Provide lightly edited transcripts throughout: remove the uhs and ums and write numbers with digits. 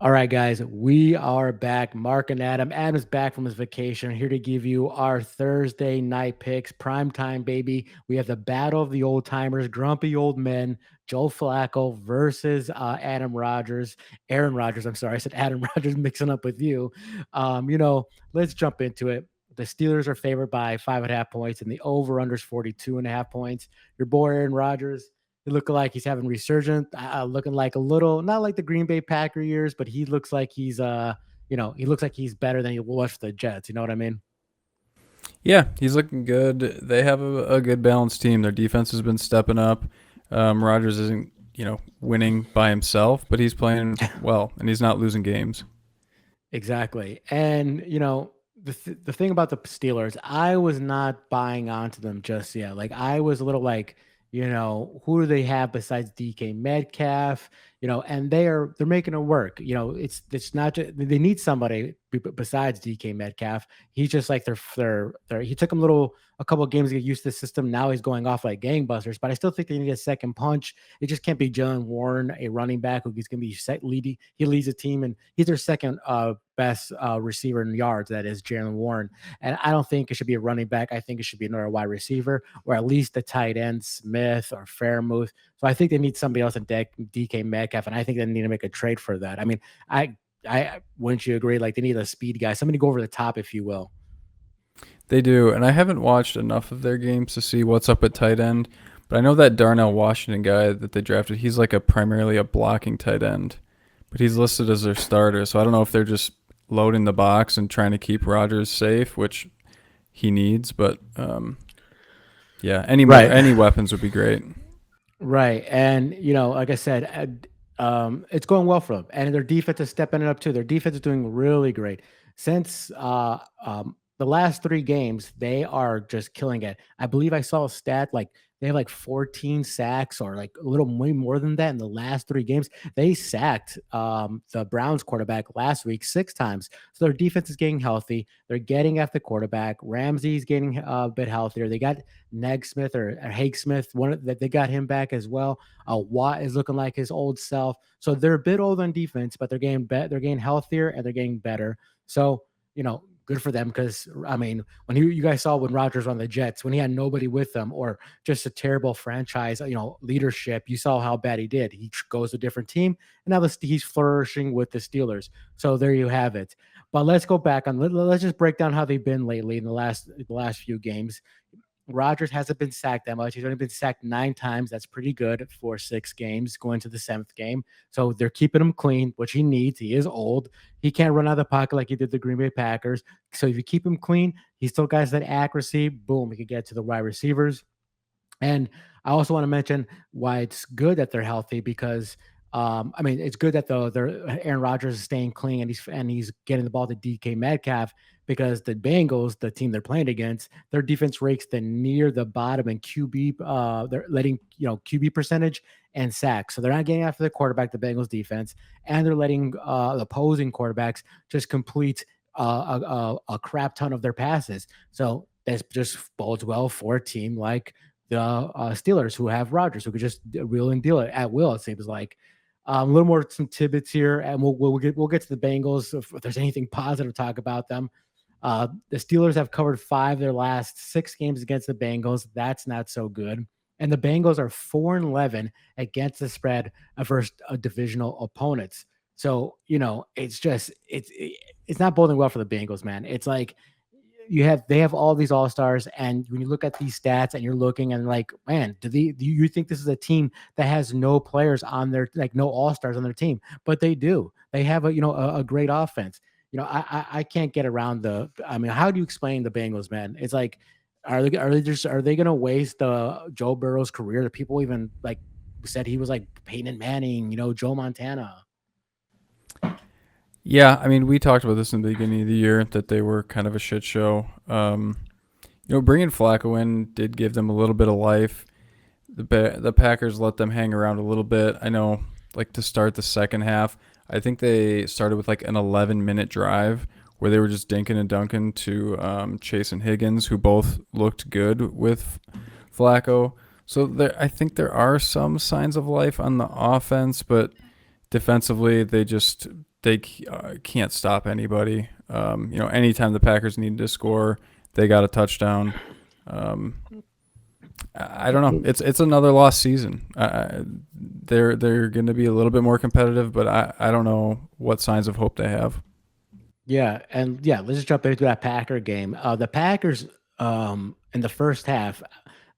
All right, guys, we are back. Mark and Adam. Adam is back from his vacation, here to give you our Thursday night picks. Prime time, baby. We have the battle of the old timers, grumpy old men, Joe Flacco versus Aaron Rodgers. I'm sorry, I said Adam Rodgers mixing up with you. Let's jump into it. The Steelers are favored by 5.5 points, and the over/under is 42.5 points. Your boy Aaron Rodgers, he looking like he's having resurgent, looking like a little, not like the Green Bay Packer years, but he looks like he looks like he's better than he was for the Jets. You know what I mean? Yeah, he's looking good. They have a good balanced team. Their defense has been stepping up. Rodgers isn't, winning by himself, but he's playing well and he's not losing games. Exactly. And, the thing about the Steelers, I was not buying onto them just yet. Like, I was a little like, who do they have besides DK Metcalf? And they're making it work. It's not just, they need somebody besides DK Metcalf. He's just like he took him a couple of games to get used to the system. Now he's going off like gangbusters, but I still think they need a second punch. It just can't be Jalen Warren, a running back who's going to be leading. He leads the team, and he's their second best receiver in yards. That is Jalen Warren, and I don't think it should be a running back. I think it should be another wide receiver, or at least a tight end, Smith or Fairmouth. So I think they need somebody else in DK Metcalf, and I think they need to make a trade for that. I mean, I wouldn't you agree? Like they need a speed guy, somebody to go over the top, if you will. They do, and I haven't watched enough of their games to see what's up at tight end, but I know that Darnell Washington guy that they drafted, he's like a primarily a blocking tight end, but he's listed as their starter. So I don't know if they're just loading the box and trying to keep Rodgers safe, which he needs, but yeah, Right. any weapons would be great. Right. And, like I said, it's going well for them. And their defense is stepping it up too. Their defense is doing really great. Since the last three games, they are just killing it. I believe I saw a stat like they have like 14 sacks or like a little way more than that in the last three games. They sacked the Browns quarterback last week 6 times. So their defense is getting healthy. They're getting at the quarterback. Ramsey's getting a bit healthier. They got Negsmith or Hake Smith, that they got him back as well. Watt is looking like his old self. So they're a bit old on defense, but they're getting better. They're getting healthier and they're getting better. So good for them because I mean, when you guys saw when Rodgers on the Jets, when he had nobody with them or just a terrible franchise, leadership, you saw how bad he did. He goes to a different team, and now he's flourishing with the Steelers. So there you have it. But let's go back on. Let's just break down how they've been lately in the last few games. Rodgers hasn't been sacked that much. He's only been sacked 9 times. That's pretty good for 6 games going to the seventh game. So they're keeping him clean, which he needs. He is old. He can't run out of the pocket like he did the Green Bay Packers. So if you keep him clean, he still got that accuracy. Boom, he can get to the wide receivers. And I also want to mention why it's good that they're healthy because I mean it's good that Aaron Rodgers is staying clean and he's getting the ball to DK Metcalf because the Bengals, the team they're playing against, their defense ranks the near the bottom in QB. They're letting QB percentage and sacks, so they're not getting after the quarterback, the Bengals defense, and they're letting the opposing quarterbacks just complete a crap ton of their passes. So that just bodes well for a team like the Steelers, who have Rodgers, who could just wheel and deal it at will. It seems like a little more some tidbits here, and we'll get to the Bengals if there's anything positive to talk about them. The Steelers have covered 5 of their last 6 games against the Bengals. That's not so good. And the Bengals are 4-11 against the spread versus divisional opponents. So it's not boding well for the Bengals, man. It's like they have all these all-stars, and when you look at these stats and you're looking and like, man, do you think this is a team that has no players on their, like, no all-stars on their team? But they do. They have a great offense. I can't get around I mean, how do you explain the Bengals, man? It's like, are they gonna waste Joe Burrow's career? That people even like said he was like Peyton Manning, Joe Montana. Yeah, I mean, we talked about this in the beginning of the year that they were kind of a shit show. Bringing Flacco in did give them a little bit of life. The Packers let them hang around a little bit. I know, like to start the second half, I think they started with like an 11-minute drive where they were just dinking and dunking to Chase and Higgins, who both looked good with Flacco. So I think there are some signs of life on the offense, but defensively, they can't stop anybody. Anytime the Packers need to score, they got a touchdown. Um, I don't know. It's another lost season. They're going to be a little bit more competitive, but I don't know what signs of hope they have. Yeah, and yeah, let's just jump into that Packer game. The Packers, in the first half,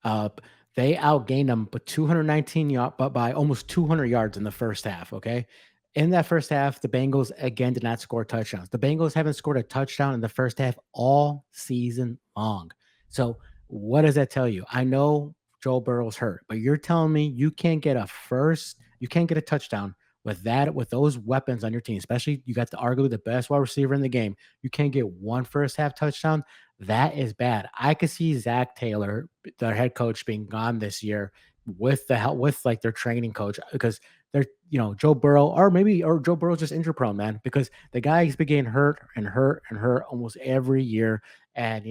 uh, they outgained them, but 219 yards, but by almost 200 yards in the first half. Okay, in that first half, the Bengals again did not score touchdowns. The Bengals haven't scored a touchdown in the first half all season long. So what does that tell you? I know Joe Burrow's hurt, but you're telling me you can't get a touchdown with those weapons on your team, especially you got the arguably the best wide receiver in the game, you can't get one first half touchdown. That is bad. I could see Zach Taylor, their head coach, being gone this year with the help with like their training coach because they're Joe Burrow or Joe Burrow's just injury prone, man, because the guy has been getting hurt and hurt and hurt almost every year, and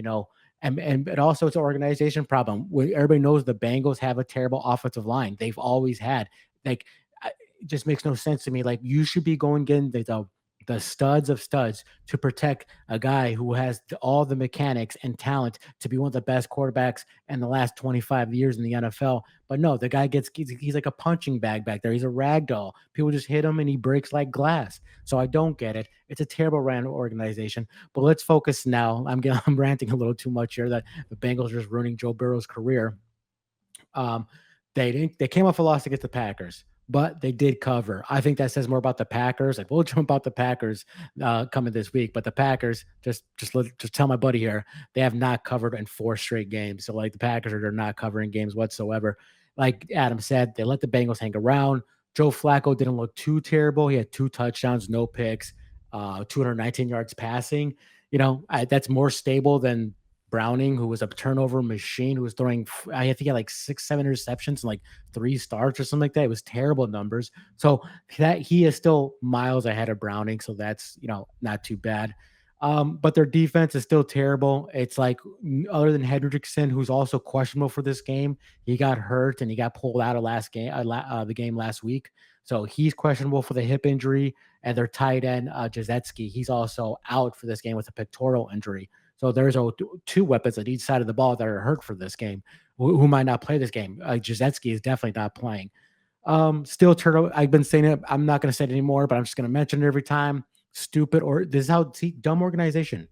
and also it's an organization problem. Everybody knows the Bengals have a terrible offensive line. They've always had like it just makes no sense to me. Like you should be going getting the studs of studs to protect a guy who has all the mechanics and talent to be one of the best quarterbacks in the last 25 years in the NFL. But no, the guy he's like a punching bag back there. He's a rag doll. People just hit him and he breaks like glass. So I don't get it. It's a terrible random organization. But let's focus now. I'm ranting a little too much here that the Bengals are just ruining Joe Burrow's career. Um, they came off a loss against the Packers, but they did cover. I think that says more about the Packers. Like we'll jump about the Packers coming this week, but the Packers just tell my buddy here they have not covered in 4 straight games. So like the Packers are they're not covering games whatsoever. Like Adam said, they let the Bengals hang around. Joe Flacco didn't look too terrible. He had 2 touchdowns, no picks, 219 yards passing. That's more stable than Browning, who was a turnover machine, who was throwing, I think he had like 6, 7 interceptions and like 3 starts or something like that. It was terrible numbers. So that he is still miles ahead of Browning. So that's, not too bad. But their defense is still terrible. It's like, other than Hendrickson, who's also questionable for this game, he got hurt and he got pulled out of the game last week. So he's questionable for the hip injury. And their tight end, Jazetsky, he's also out for this game with a pectoral injury. So there's 2 weapons on each side of the ball that are hurt for this game, who might not play this game. Jazetsky is definitely not playing. Still turtle. I've been saying it. I'm not going to say it anymore, but I'm just going to mention it every time. Stupid or this is how dumb organization.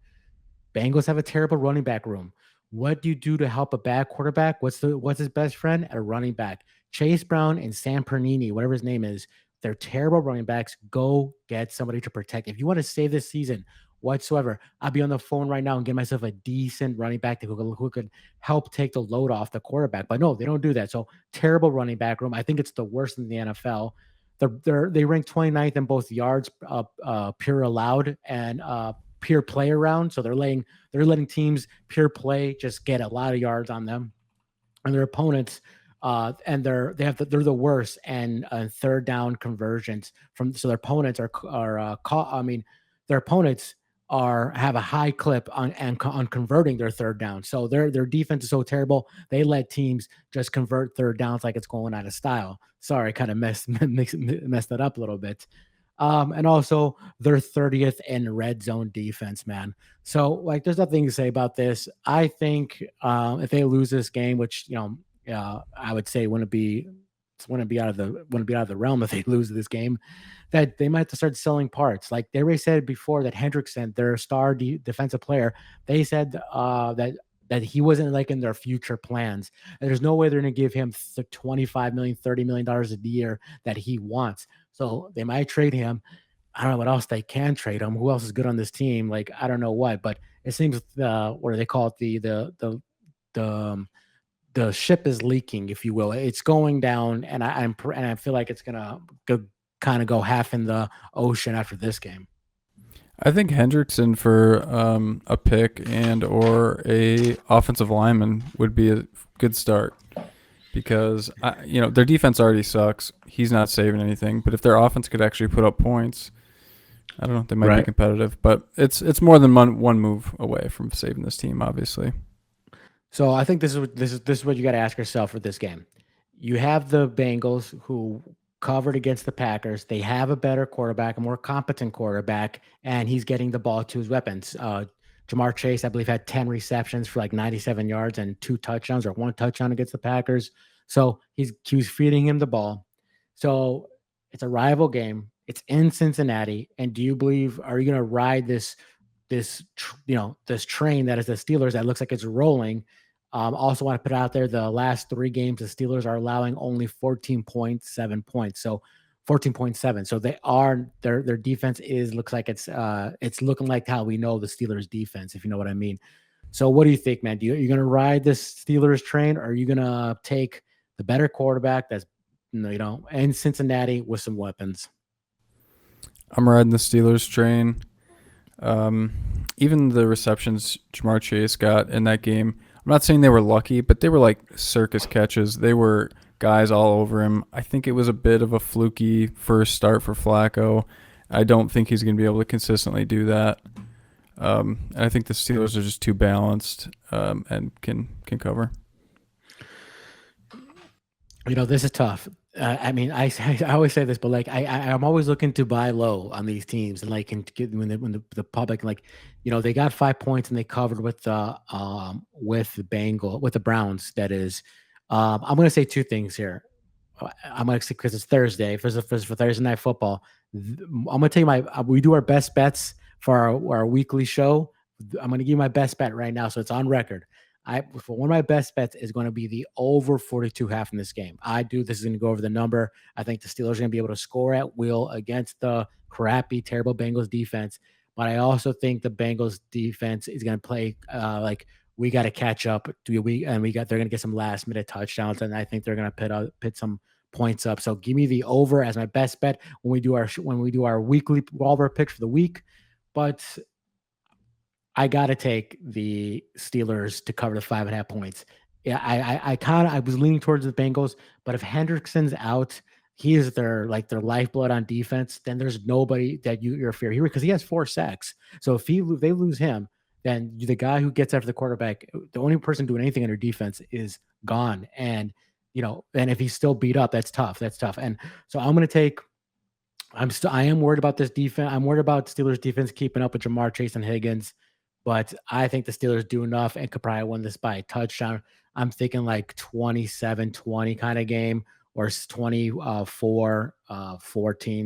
Bengals have a terrible running back room. What do you do to help a bad quarterback? What's his best friend? A running back. Chase Brown and Sam Pernini, whatever his name is, they're terrible running backs. Go get somebody to protect. If you want to save this season whatsoever, I'll be on the phone right now and get myself a decent running back who could help take the load off the quarterback. But no, they don't do that. So terrible running back room. I think it's the worst in the NFL. They rank 29th in both yards pure allowed and pure play around. So they're letting teams pure play just get a lot of yards on them, and their opponents. And they're the worst and third down conversions from. So their opponents their opponents have a high clip on converting their third down. So their defense is so terrible they let teams just convert third downs like it's going out of style. Sorry, kind of messed that up a little bit. And also they're 30th in red zone defense, man. So like, there's nothing to say about this. I think if they lose this game, which I would say wouldn't be out of the realm if they lose this game, that they might have to start selling parts. Like they already said before that Hendrickson, their star defensive player, they said that he wasn't like in their future plans. And there's no way they're going to give him 25 million, $30 million a year that he wants. So they might trade him. I don't know what else they can trade him. Who else is good on this team? Like I don't know what, but it seems what do they call it? The the ship is leaking, if you will. It's going down, and I feel like it's gonna kind of go half in the ocean after this game. I think Hendrickson for a pick and or a offensive lineman would be a good start because their defense already sucks. He's not saving anything, but if their offense could actually put up points, I don't know, they might be competitive. But it's more than one move away from saving this team, obviously. So I think this is what you got to ask yourself for this game. You have the Bengals who covered against the Packers. They have a better quarterback, a more competent quarterback, and he's getting the ball to his weapons. Jamar Chase, I believe, had 10 receptions for like 97 yards and 2 touchdowns or 1 touchdown against the Packers. So he was feeding him the ball. So it's a rival game. It's in Cincinnati. And do you believe, are you going to ride this train that is the Steelers that looks like it's rolling? Also want to put out there the last 3 games, the Steelers are allowing only 14.7 points. So 14.7. So their defense looks like it's looking like how we know the Steelers defense, if you know what I mean. So what do you think, man? Are you going to ride this Steelers train, or are you going to take the better quarterback that's in Cincinnati with some weapons? I'm riding the Steelers train. Even the receptions Jamar Chase got in that game, I'm not saying they were lucky, but they were like circus catches. They were guys all over him. I think it was a bit of a fluky first start for Flacco. I don't think he's going to be able to consistently do that. I think the Steelers are just too balanced and can cover. This is tough. I mean, I always say this, but like I'm always looking to buy low on these teams, and like and get when the public like, they got 5 points and they covered with the Browns. That is, I'm going to say 2 things here. I'm going to say because it's Thursday for Thursday night football. I'm going to tell you we do our best bets for our weekly show. I'm going to give you my best bet right now, so it's on record. For one of my best bets is going to be the over 42 half in this game. This is going to go over the number. I think the Steelers are going to be able to score at will against the crappy, terrible Bengals defense. But I also think the Bengals defense is going to play like we got to catch up. They're going to get some last minute touchdowns, and I think they're going to put some points up. So give me the over as my best bet when we do our weekly Walver picks for the week. But I got to take the Steelers to cover the 5.5 points. Yeah, I was leaning towards the Bengals, but if Hendrickson's out, he is their lifeblood on defense. Then there's nobody that you're fearing because he has 4 sacks. So if they lose him, then the guy who gets after the quarterback, the only person doing anything under defense is gone. And and if he's still beat up, that's tough. That's tough. And so I'm going to take. I am worried about this defense. I'm worried about Steelers defense keeping up with Jamar Chase and Higgins, but I think the Steelers do enough and could probably win this by a touchdown. I'm thinking like 27-20 kind of game, or 24-14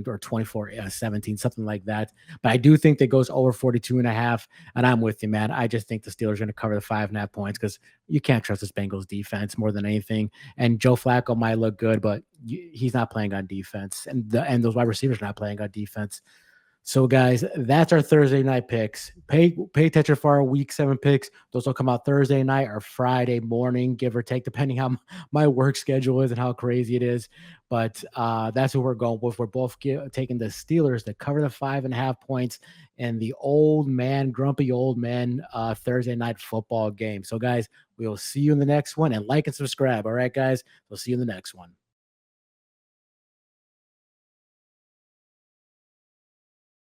or 24-17, something like that. But I do think that goes over 42.5, and I'm with you, man. I just think the Steelers are going to cover the 5.5 points because you can't trust this Bengals defense more than anything. And Joe Flacco might look good, but he's not playing on defense, and those wide receivers are not playing on defense. So, guys, that's our Thursday night picks. Pay attention for our Week 7 picks. Those will come out Thursday night or Friday morning, give or take, depending how my work schedule is and how crazy it is. But that's what we're going with. We're both taking the Steelers to cover the 5.5 points in the grumpy old man Thursday night football game. So, guys, we will see you in the next one. And like and subscribe. All right, guys? We'll see you in the next one.